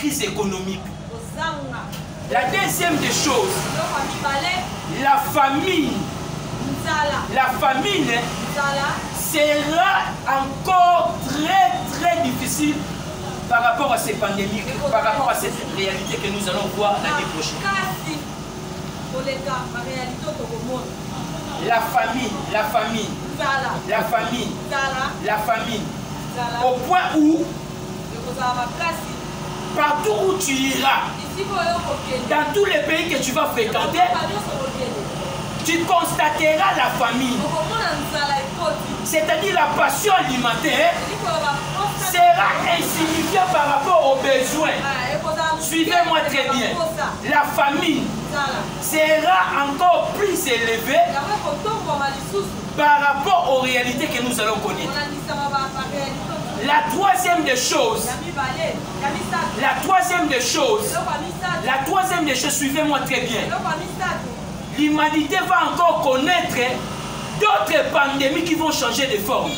crise économique. La deuxième des choses, la famine. La famine sera encore très difficile par rapport à ces pandémies, par rapport à cette réalité que nous allons voir l'année prochaine. La famine. Au point où, partout où tu iras, dans tous les pays que tu vas fréquenter, tu constateras la famine. C'est-à-dire la passion alimentaire sera insignifiante par rapport aux besoins. Suivez-moi très bien. La famine sera encore plus élevée par rapport aux réalités que nous allons connaître. La troisième des choses, suivez-moi très bien. L'humanité va encore connaître d'autres pandémies qui vont changer de forme.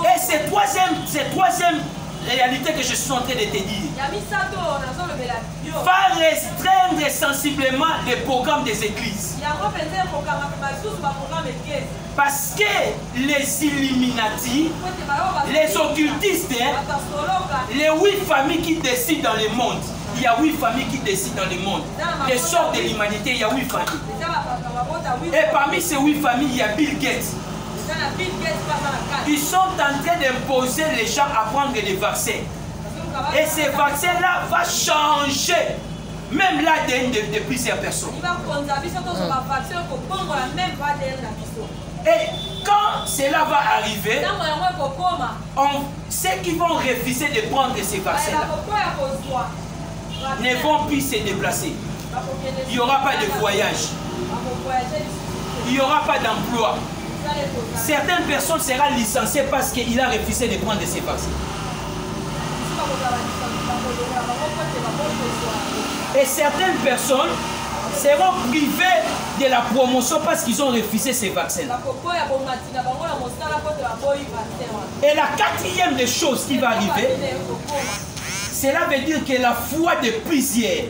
Et cette troisième réalité que je suis en train de te dire va restreindre sensiblement les programmes des églises. Parce que les Illuminati, les occultistes, les 8 familles qui décident dans le monde, il y a 8 familles qui décident dans le monde. Les sortes de l'humanité, il y a 8 familles. Et parmi ces 8 familles, il y a Bill Gates. Ils sont en train d'imposer les gens à prendre des vaccins. Et ces vaccins-là vont changer même l'ADN de plusieurs personnes. Et quand cela va arriver, ceux qui vont refuser de prendre ces vaccins-là ne vont plus se déplacer. Il n'y aura pas de voyage. Il n'y aura pas d'emploi. Certaines personnes seront licenciées parce qu'il a refusé de prendre ces vaccins. Et certaines personnes seront privées de la promotion parce qu'ils ont refusé ces vaccins. Et la quatrième des choses qui va arriver, cela veut dire que la foi de plusieurs,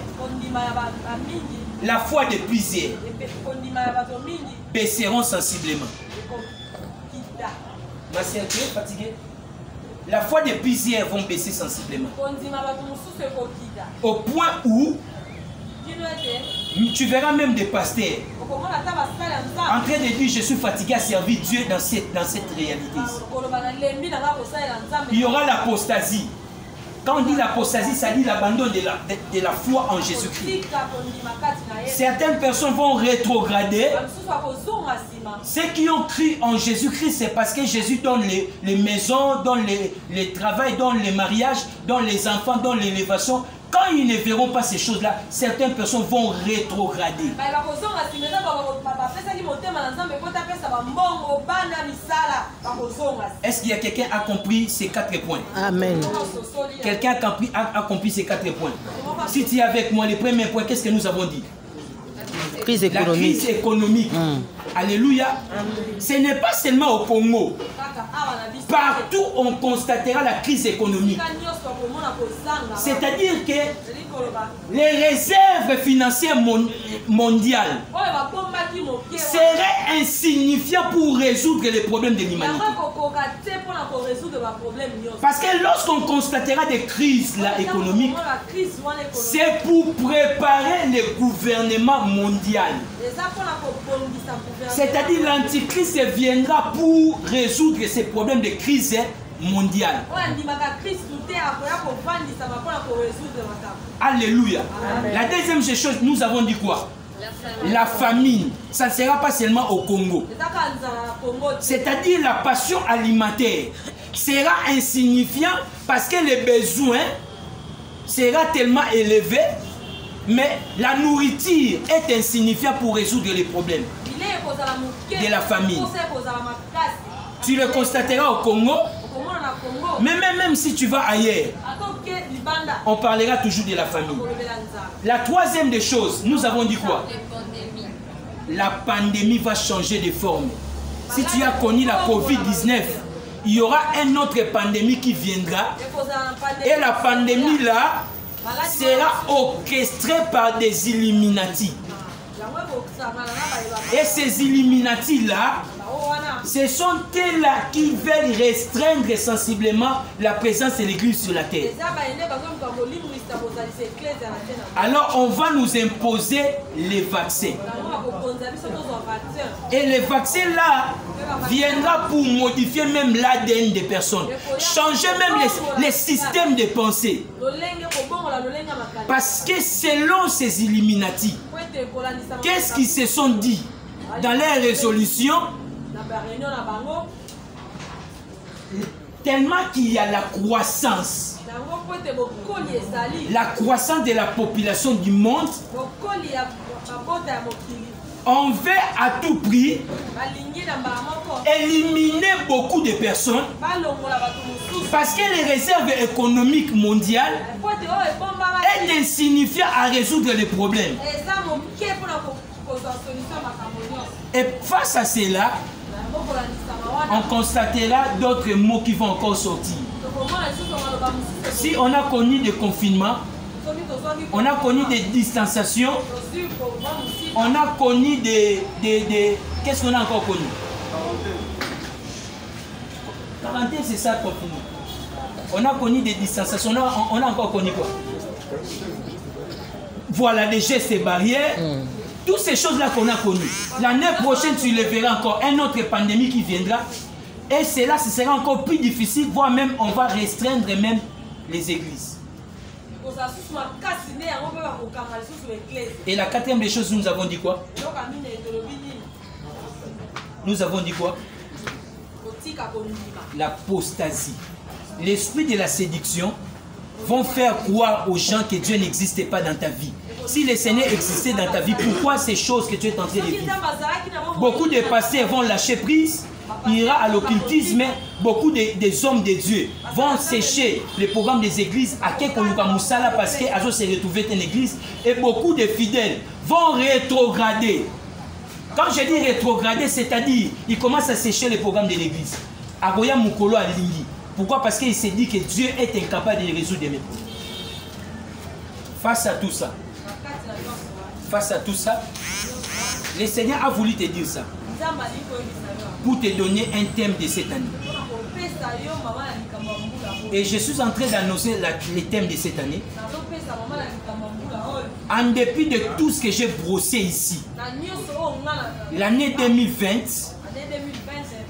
baisseront sensiblement. Ma sœur, tu es fatiguée? La foi de plusieurs vont baisser sensiblement. Au point où tu verras même des pasteurs en train de dire je suis fatigué à servir Dieu dans cette réalité. Il y aura l'apostasie. Quand on dit l'apostasie, ça dit l'abandon de la foi en Jésus-Christ. Certaines personnes vont rétrograder. Ceux qui ont cru en Jésus-Christ, c'est parce que Jésus donne les maisons, donne les travails, donne les mariages, donne les enfants, donne l'élévation. Quand ils ne verront pas ces choses-là, certaines personnes vont rétrograder. Est-ce qu'il y a quelqu'un qui a compris ces 4 points? Amen. Quelqu'un a compris ces 4 points. Si tu es avec moi, les premiers points, qu'est-ce que nous avons dit? Crise économique. La crise économique. Alléluia. Ce n'est pas seulement au Congo. Partout, on constatera la crise économique. C'est-à-dire que les réserves financières mondiales seraient insignifiantes pour résoudre les problèmes de l'humanité. Parce que lorsqu'on constatera des crises là, économiques, c'est pour préparer le gouvernement mondial. C'est-à-dire l'antichrist viendra pour résoudre ces problèmes de crise mondiale. Alléluia. Amen. La deuxième chose, nous avons dit quoi? La famine. Ça ne sera pas seulement au Congo. C'est-à-dire la passion alimentaire sera insignifiant parce que les besoins seront tellement élevés, mais la nourriture est insignifiante pour résoudre les problèmes de la famine. Tu le constateras au Congo, mais même si tu vas ailleurs, on parlera toujours de la famille. La troisième des choses, nous avons dit quoi? La pandémie va changer de forme. Si tu as connu la Covid-19, il y aura une autre pandémie qui viendra. Et la pandémie là sera orchestrée par des Illuminati. Et ces Illuminati là, ce sont eux-là qui veulent restreindre sensiblement la présence de l'Église sur la terre. Alors on va nous imposer les vaccins. Et les vaccins là viendra pour modifier même l'ADN des personnes, changer même les systèmes de pensée. Parce que selon ces Illuminati, qu'est-ce qu'ils se sont dit dans leurs résolutions? Tellement qu'il y a la croissance de la population du monde, on veut à tout prix éliminer beaucoup de personnes parce que les réserves économiques mondiales est insignifiant à résoudre les problèmes. Et face à cela, on constatera d'autres mots qui vont encore sortir. Si on a connu des confinements, on a connu des distanciations, on a connu des qu'est-ce qu'on a encore connu? Quarantaine, c'est ça confinement. On a connu des distanciations, on a encore connu quoi? Voilà, des gestes et barrières. Toutes ces choses-là qu'on a connues. L'année prochaine, tu le verras encore, une autre pandémie qui viendra. Et cela, ce sera encore plus difficile, voire même, on va restreindre même les églises. Et la quatrième des choses, nous avons dit quoi? Nous avons dit quoi? L'apostasie. L'esprit de la séduction vont faire croire aux gens que Dieu n'existait pas dans ta vie. Si le Seigneur existait dans ta vie, pourquoi ces choses que tu es en train de vivre? Beaucoup de pasteurs vont lâcher prise, ira à l'occultisme, beaucoup des hommes de Dieu vont sécher les programmes des églises à Kekoluka Moussala parce qu'Azo s'est retrouvé une église et beaucoup de fidèles vont rétrograder. Quand je dis rétrograder, c'est-à-dire ils commencent à sécher les programmes de l'église. Agoya Mukolo Alingi. Pourquoi? Parce qu'il s'est dit que Dieu est incapable de résoudre mes problèmes. Face à tout ça, le Seigneur a voulu te dire ça pour te donner un thème de cette année. Et je suis en train d'annoncer le thème de cette année. En dépit de tout ce que j'ai brossé ici, l'année 2020,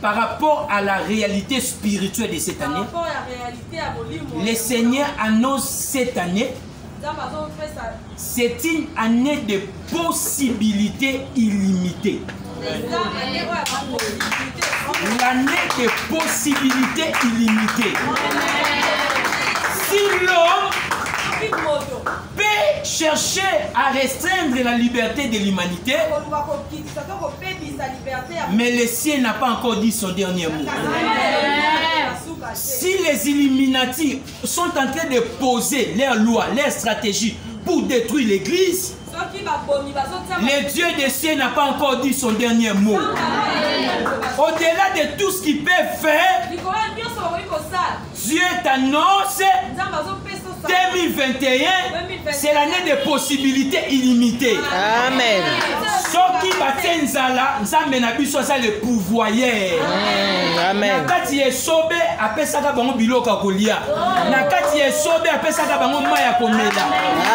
par rapport à la réalité spirituelle de cette année, le Seigneur annonce cette année, c'est une année de possibilités illimitées. L'année de possibilités illimitées. Si l'homme peut chercher à restreindre la liberté de l'humanité, mais le ciel n'a pas encore dit son dernier mot. Si les Illuminati sont en train de poser leurs lois, leurs stratégies pour détruire l'église, le Dieu des cieux n'a pas encore dit son dernier mot. Au-delà de tout ce qu'il peut faire, Dieu t'annonce 2021, c'est l'année de possibilités illimitées. Amen. Soki batenzala, nzambe na biso ça le pouvoyer. Amen. Nakati esobe apesaka bango biloka kolia. Nakati esobe apesaka bango maya komela.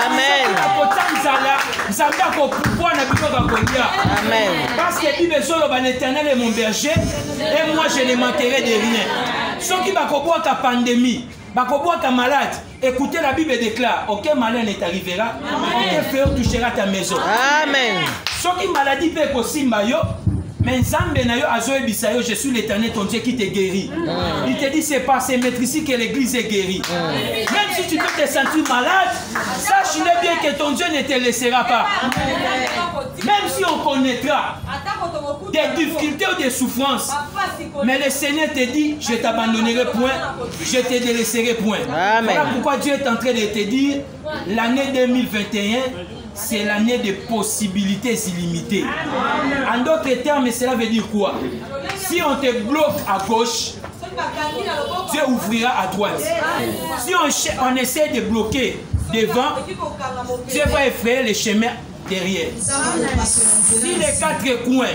Amen. Akotanzala, nzambe ko pouvoir na biloka kolia. Amen. Parce que Bible solo ba l'Éternel est mon berger et moi je ne manquerai de rien. Soki bakoboa ka pandémie, bakoboa ka malade, écoutez la Bible déclare, aucun malheur ne t'arrivera, aucun fléau touchera ta maison. Amen. Soki maladie peut kosimba yo, mais Nzambe na yo azoyebisa yo, je suis l'Éternel ton Dieu qui te guérit. Il te dit c'est par ces maîtres ici que l'église est guérie. Même si tu peux te sentir malade, sache bien que ton Dieu ne te laissera pas. Même si on connaîtra des difficultés ou des souffrances, mais le Seigneur te dit, je t'abandonnerai point, je te délaisserai point. Amen. Voilà pourquoi Dieu est en train de te dire, l'année 2021, c'est l'année de possibilités illimitées. En d'autres termes, cela veut dire quoi? Si on te bloque à gauche, Dieu ouvrira à droite. Si on essaie de bloquer devant, Dieu va effrayer les chemins derrière.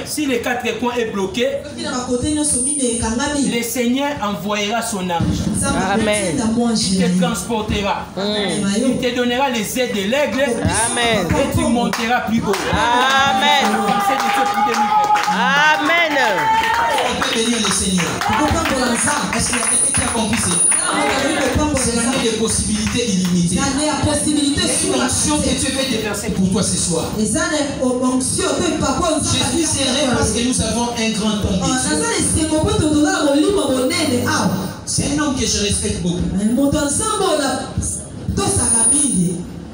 Si les quatre coins est bloqué, le Seigneur envoyera son ange. Amen. Il te transportera. Il te donnera les ailes de l'aigle. Amen. Et tu monteras plus haut. Amen. Amen. On peut bénir le Seigneur. Est-ce qu'il y a quelqu'un qui a compris ça? C'est l'année des possibilités illimitées. C'est une action que Dieu veut déverser pour toi ce soir. Je suis serein parce que nous avons un grand homme. C'est un homme que je respecte beaucoup.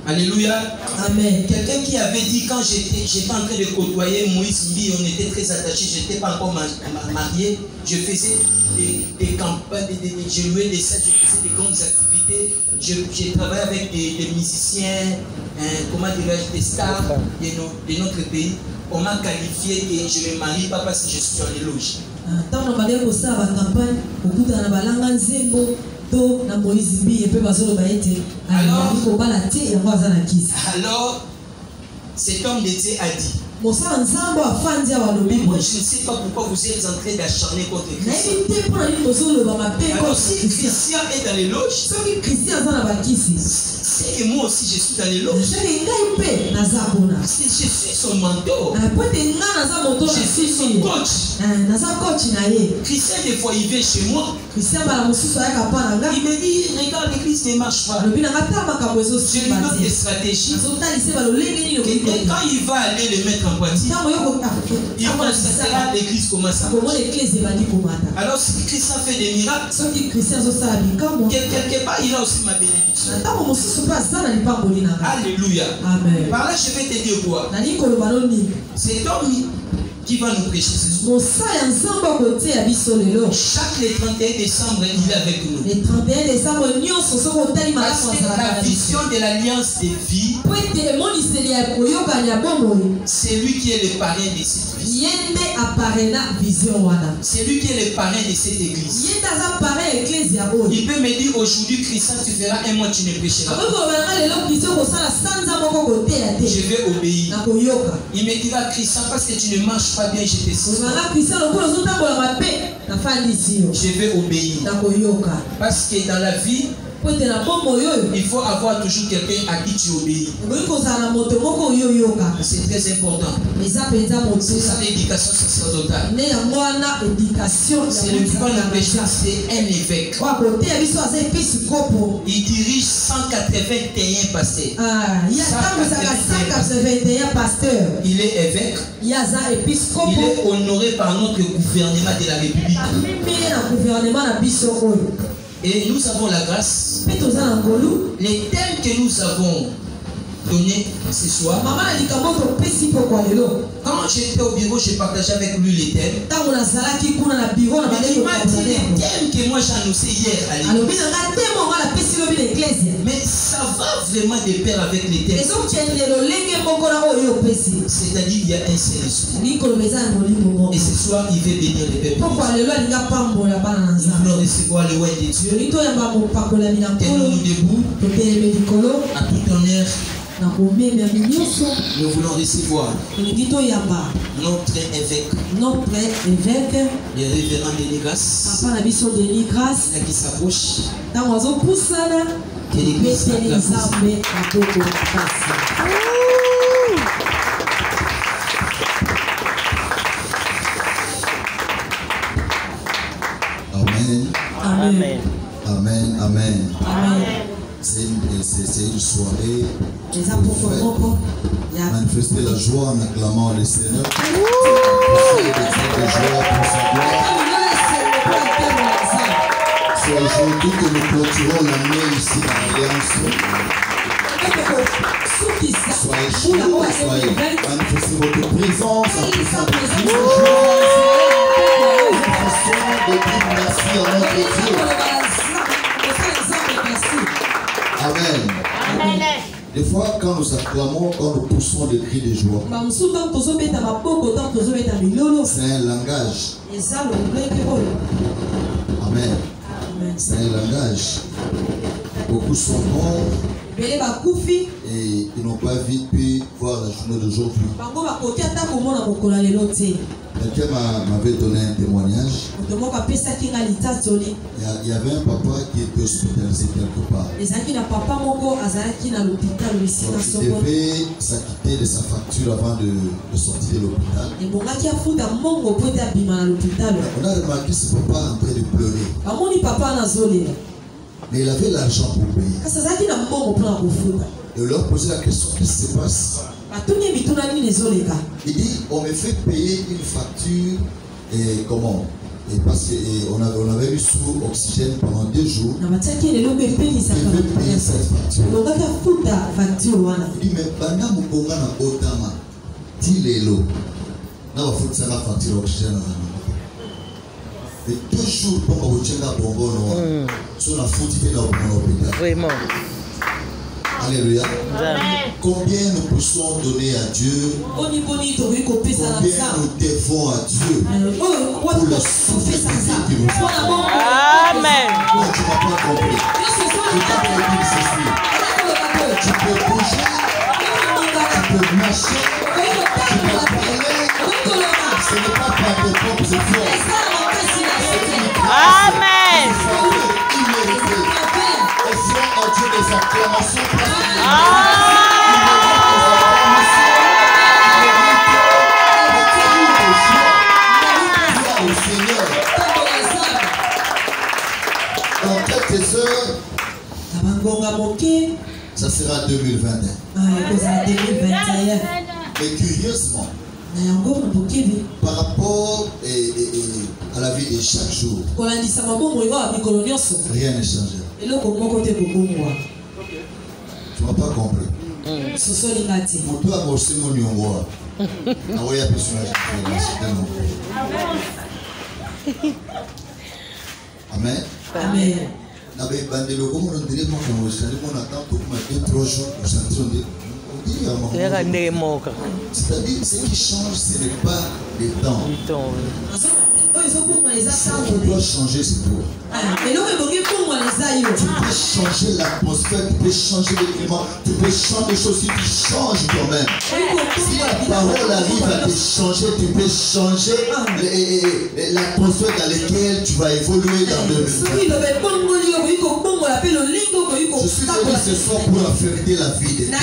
Alléluia. Amen. Quelqu'un qui avait dit quand j'étais en train de côtoyer Moïse Mbi, on était très attachés, je n'étais pas encore marié, je faisais des campagnes, je louais des salles, je faisais des grandes activités, j'ai travaillé avec des musiciens, comment dirais-je, des stars de notre pays. On m'a qualifié et je ne me marie pas parce que je suis en éloge. Alors, cet homme de Dieu a dit, moi, je ne sais pas pourquoi vous êtes en train d'acharner contre Christ. Alors, si Christian est dans l'éloge, c'est que moi aussi je suis dans l'éloge. Parce que je suis son mentor. Je suis son coach. Christian, des fois, il vient chez moi. Il me dit, regarde, l'église ne marche pas. Je lui donne des stratégies. Et quand il va aller le mettre en pratique, il constatera l'église comment ça marche. Alors si Christian fait des miracles, quelque part il a aussi ma bénédiction. Alléluia. Par là je vais te dire quoi? C'est homme qui va nous prêcher ce soir. Chaque le 31 décembre, il est avec nous. Le 31 décembre, parce que la vision de l'alliance de vie, c'est lui qui est le parrain de cette vie. C'est lui qui est le parrain de cette église. Il peut me dire aujourd'hui, Christian, tu feras un mois, tu ne prêcheras pas. Je vais obéir. Il me dira, Christian, parce que tu ne marches pas bien, je te sais. Je vais obéir. Parce que dans la vie, il faut avoir toujours quelqu'un à qui tu obéis. C'est très important. C'est ça l'éducation sacerdotale. C'est le plus grand péché, c'est un évêque. Il dirige 181 pasteurs. 181 pasteurs. Il est évêque. Il est honoré par notre gouvernement de la République. Et nous avons la grâce. Les thèmes que nous avons donnés ce soir. Quand j'étais au bureau, j'ai partagé avec lui les thèmes. Il m'a dit les thèmes que moi j'ai annoncé hier à l'église. Mais ça va vraiment de pair avec les thèmes. C'est-à-dire il y a un seul esprit. Et ce soir, il veut bénir les peuples. Nous voulons recevoir le roi de Dieu. Tenons-nous debout. À tout honneur. Nous voulons recevoir notre évêque, le révérend Denis Grasse, qui s'approche. Que l'église s'acclame. Amen. Amen. Amen. C'est une soirée pour manifester la joie en acclamant le Seigneur. C'est aujourd'hui que nous clôturons l'année ici dans l'Alliance. Soyez chauds, soyez manifestez votre présence en puissant de merci à notre Dieu. Amen. Des fois, quand nous acclamons, quand nous poussons des cris de joie, c'est un langage. Amen. Amen. C'est un langage. Beaucoup sont morts et ils n'ont pas vu puis voir la journée d'aujourd'hui. Quelqu'un m'avait donné un témoignage. Il y avait un papa qui était hospitalisé quelque part. Il devait s'acquitter de sa facture avant de sortir de l'hôpital. On a remarqué ce papa en train de pleurer. Mais il avait l'argent pour payer. Et on leur posait la question, qu'est-ce qui se passe? Il dit, on me fait payer une facture, et comment? Et parce qu'on avait eu sous oxygène pendant 2 jours. Je vais payer cette facture. Il dit, mais pendant que vous avez otama, tilelo, na va foutre la facture oxygène. Et 2 jours pour vous tirer la bonbonne, sur la faute de l'hôpital. Vraiment. Alléluia. Combien nous pouvons donner à Dieu? Combien nous devons à Dieu pour le souffle qui nous fait? Amen. Non, tu n'as pas compris. Tu peux bouger, tu peux marcher, tu peux parler. Ce n'est pas par tes propres efforts. Amen. Offrons à Dieu des acclamations. Dans quelques heures, ça sera 2021. Mais curieusement, par rapport à la vie de chaque jour, rien n'est changé. Tu n'as pas compris. On peut amorcer mon nyongo. Amen. Amen. C'est-à-dire, ce qui change, ce n'est pas les temps. Ce qui doit changer, c'est toi. Tu peux changer l'atmosphère, tu peux changer le climat, tu peux changer les choses si tu changes toi-même. Si la parole arrive à te changer, tu peux changer l'atmosphère dans laquelle tu vas évoluer dans le monde. Je suis venu ce soir pour affecter la vie de toi.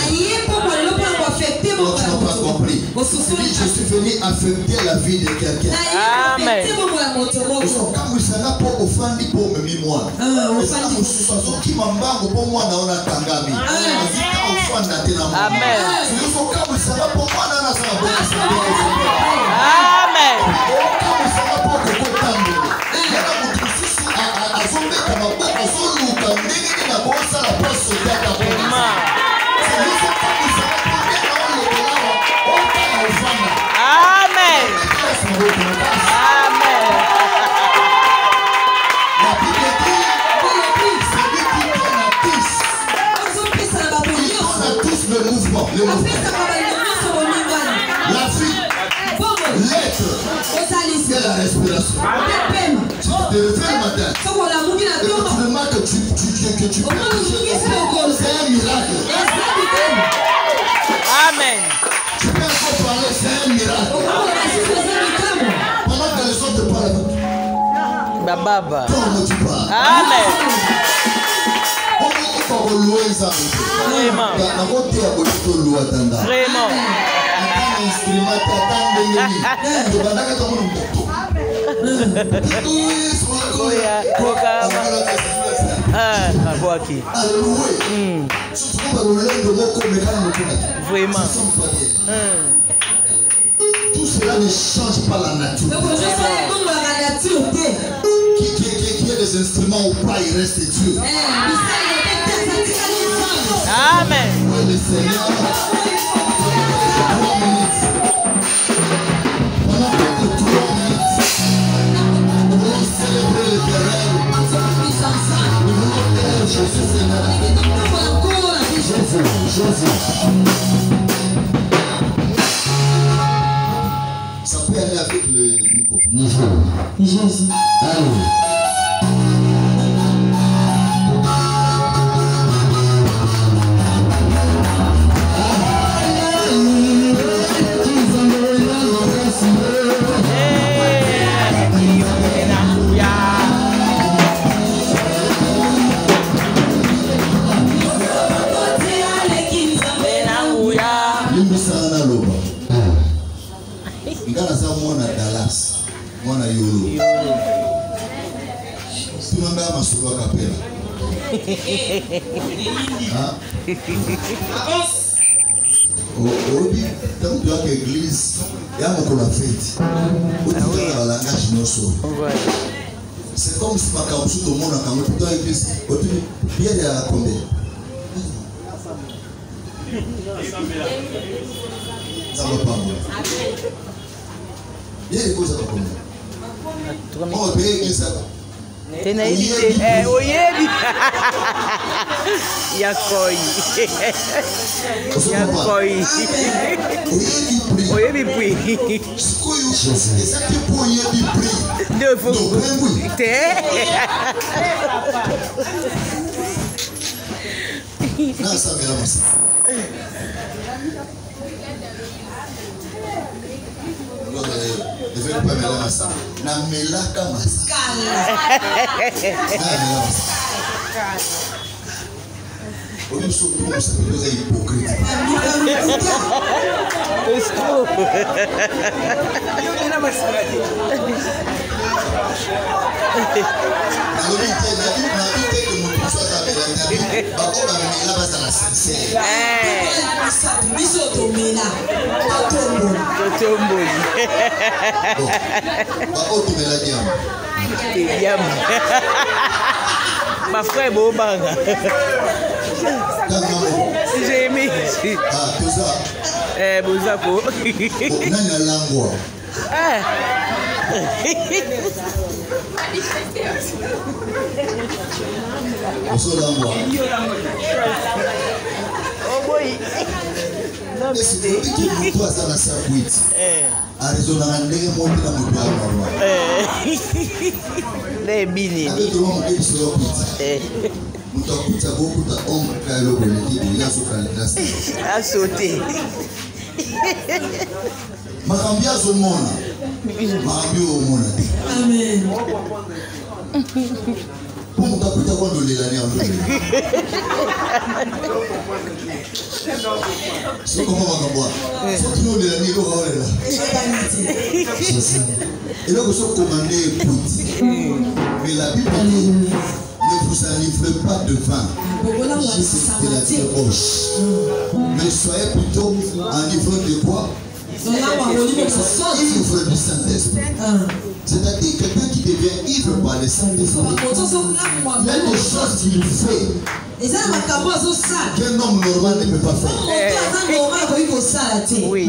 Non, tu n'as pas compris. Je suis venu affecter la vie de quelqu'un. Amen. Quand vous savez pas offrir pour me moi, qui m'embarque pour moi dans la tangami. Amen. La vie, l'être, c'est la respiration. Tu te réveilles le matin. Et tu remarques que tu peux bouger. C'est un miracle. Amen. Tu peux encore parler, c'est un miracle. Pendant que les autres te parlent, Baba. comment tu parles? Amen. Vraiment. Vraiment. Vraiment. Tout cela ne change pas la nature. Qui est des instruments ou pas, il reste Dieu. Amen. Oui, le Seigneur. 3 minutes. Pendant que 3 minutes, nous voulons célébrer l'Éternel. Nous voulons faire Jésus Seigneur. Jésus. Ça peut aller avec le Jésus. Allô. masolo à capella. Aujourd'hui, tant que tu as l'église, il y a beaucoup de fête. Où tu as la langage nosso. C'est comme si ma capuche tout le monde a quand même tout à l'église. Bien il y a combien? Ça va pas moi. Bien les causes à combien? Oh, bien l'église ça. Tenaïdi, oyebi. Yakoi. Yakoi. Oyebi puis. C'est que pour oyebi puis. Deux fois. Non, ça me lance. Je vais pas me lancer. Na melaka masa. On est surtout comme ça, vous êtes hypocrite. Ma frère Bobanga. J'ai aimé. Ah, tout ça. Bozako. Nana langwa. Oso langwa. Oh boy. Est-ce que tu as ça dans sa cuite? A raison dans ndenge monte na moto ya mama. Les bini. Avec tout le monde qui se cuite. Mutakuta bokuta ombre kailo boneki ya soka la classe. A sauté. Makambia zo mona. Makambia o mona. Amen. Pour mutakuta kwa ndo lelani en fait. C'est comment makambwa? C'est nous lelani lo ka olela. Et là vous sont commandé écoute. Mais la Bible dit ne vous enivrez pas de vin, c'est de la terre roche. Mais soyez plutôt enivrés de quoi? Ivre du Saint-Esprit. C'est-à-dire quelqu'un qui devient ivre par le Saint-Esprit. Il y a des choses qu'il fait qu'un homme normal ne peut pas faire. Oui.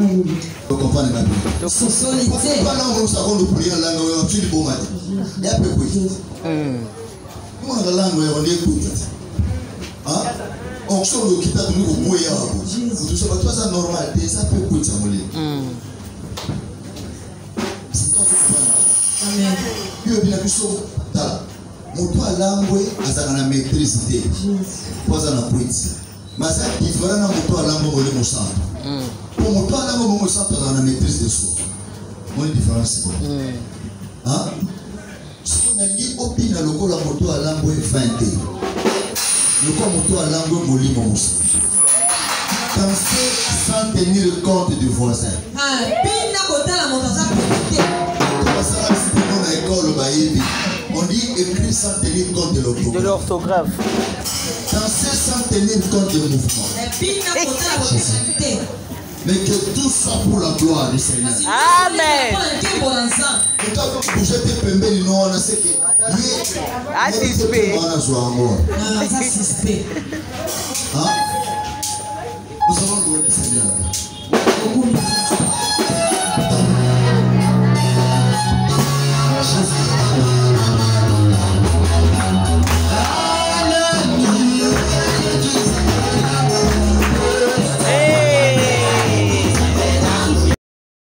Vous comprenez ma Bible? Pourquoi là on s'en rend prier en langue où tu dis bon matin? Il y a peu de on a la langue on écoute. Hein? On sort le kitabu nous au moyen. Vous savez pas ça normal, ça peut écouter ça molé. C'est pas ça. Amen. Yo bien biso ta. Moto a langue azana na maîtrise de. Poza na poésie. Mais ça différent na moto a langue molé mo centre. Pour moto a langue mo centre azana na maîtrise de soi. Mon différence. Hein? Nangi opina lokola moto a langue 20. Lokola moto a langue molimo musa. Penser sans tenir compte du voisin. Pina kotala moto za profiter. Comme ça c'est dans l'école baïbi. On dit écrire sans tenir compte de l'orthographe. Penser sans tenir compte du mouvement. Pina kotala profiter. Mais que tout soit pour la gloire du Seigneur. Amen. Vous jetez pembeni no on a ce que. Assisté. On a joué encore. Assisté. Hein? Nous allons louer le Seigneur.